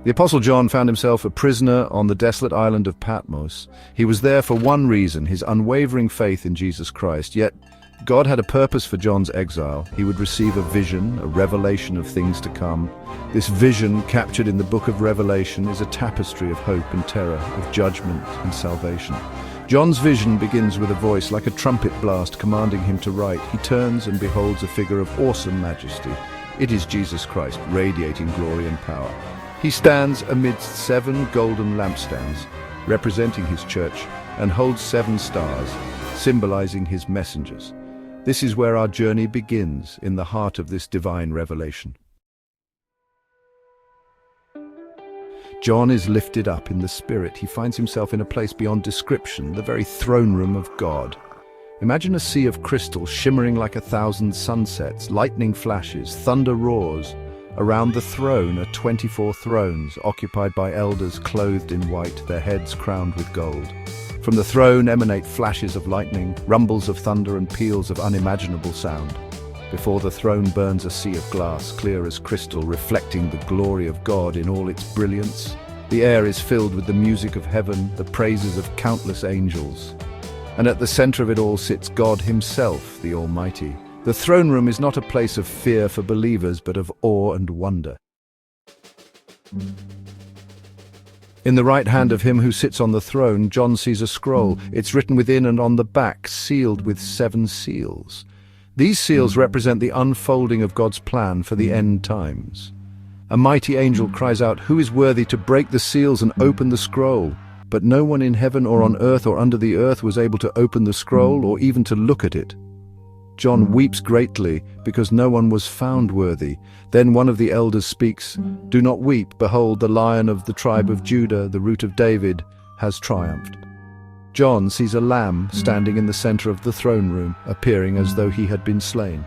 The Apostle John found himself a prisoner on the desolate island of Patmos. He was there for one reason, his unwavering faith in Jesus Christ. Yet, God had a purpose for John's exile. He would receive a vision, a revelation of things to come. This vision, captured in the book of Revelation, is a tapestry of hope and terror, of judgment and salvation. John's vision begins with a voice like a trumpet blast commanding him to write. He turns and beholds a figure of awesome majesty. It is Jesus Christ, radiating glory and power. He stands amidst 7 golden lampstands, representing his church, and holds 7 stars, symbolizing his messengers. This is where our journey begins, in the heart of this divine revelation. John is lifted up in the Spirit. He finds himself in a place beyond description, the very throne room of God. Imagine a sea of crystal shimmering like 1,000 sunsets, lightning flashes, thunder roars. Around the throne are 24 thrones, occupied by elders clothed in white, their heads crowned with gold. From the throne emanate flashes of lightning, rumbles of thunder, and peals of unimaginable sound. Before the throne burns a sea of glass, clear as crystal, reflecting the glory of God in all its brilliance. The air is filled with the music of heaven, the praises of countless angels. And at the center of it all sits God himself, the Almighty. The throne room is not a place of fear for believers, but of awe and wonder. In the right hand of him who sits on the throne, John sees a scroll. It's written within and on the back, sealed with 7 seals. These seals represent the unfolding of God's plan for the end times. A mighty angel cries out, "Who is worthy to break the seals and open the scroll?" But no one in heaven or on earth or under the earth was able to open the scroll or even to look at it. John weeps greatly because no one was found worthy. Then one of the elders speaks, "Do not weep. Behold, the Lion of the tribe of Judah, the Root of David, has triumphed." John sees a lamb standing in the center of the throne room, appearing as though he had been slain.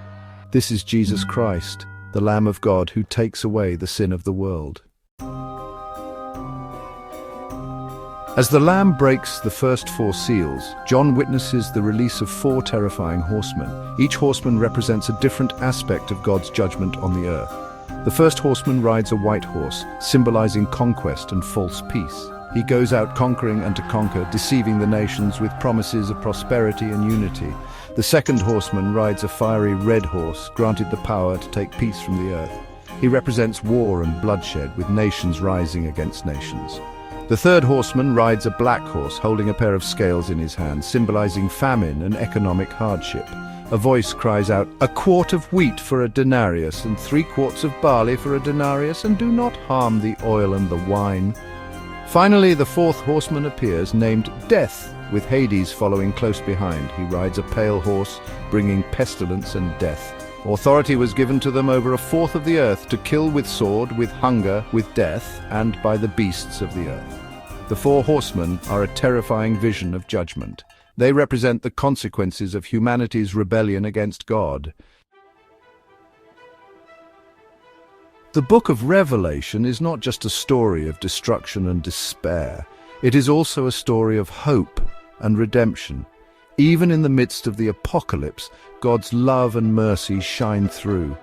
This is Jesus Christ, the Lamb of God who takes away the sin of the world. As the Lamb breaks the first 4 seals, John witnesses the release of 4 terrifying horsemen. Each horseman represents a different aspect of God's judgment on the earth. The first horseman rides a white horse, symbolizing conquest and false peace. He goes out conquering and to conquer, deceiving the nations with promises of prosperity and unity. The second horseman rides a fiery red horse, granted the power to take peace from the earth. He represents war and bloodshed, with nations rising against nations. The third horseman rides a black horse, holding a pair of scales in his hand, symbolizing famine and economic hardship. A voice cries out, "A quart of wheat for a denarius, and 3 quarts of barley for a denarius, and do not harm the oil and the wine." Finally, the 4th horseman appears, named Death, with Hades following close behind. He rides a pale horse, bringing pestilence and death. Authority was given to them over 1/4 of the earth to kill with sword, with hunger, with death, and by the beasts of the earth. The 4 horsemen are a terrifying vision of judgment. They represent the consequences of humanity's rebellion against God. The book of Revelation is not just a story of destruction and despair. It is also a story of hope and redemption. Even in the midst of the apocalypse, God's love and mercy shine through.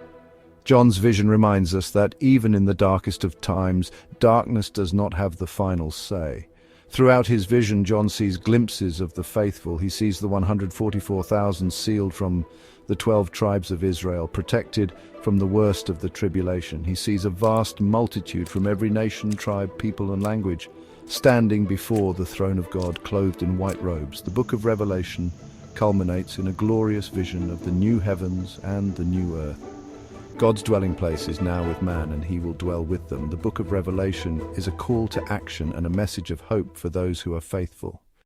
John's vision reminds us that even in the darkest of times, darkness does not have the final say. Throughout his vision, John sees glimpses of the faithful. He sees the 144,000 sealed from the 12 tribes of Israel, protected from the worst of the tribulation. He sees a vast multitude from every nation, tribe, people, and language, standing before the throne of God, clothed in white robes. The book of Revelation culminates in a glorious vision of the new heavens and the new earth. God's dwelling place is now with man, and he will dwell with them. The book of Revelation is a call to action and a message of hope for those who are faithful.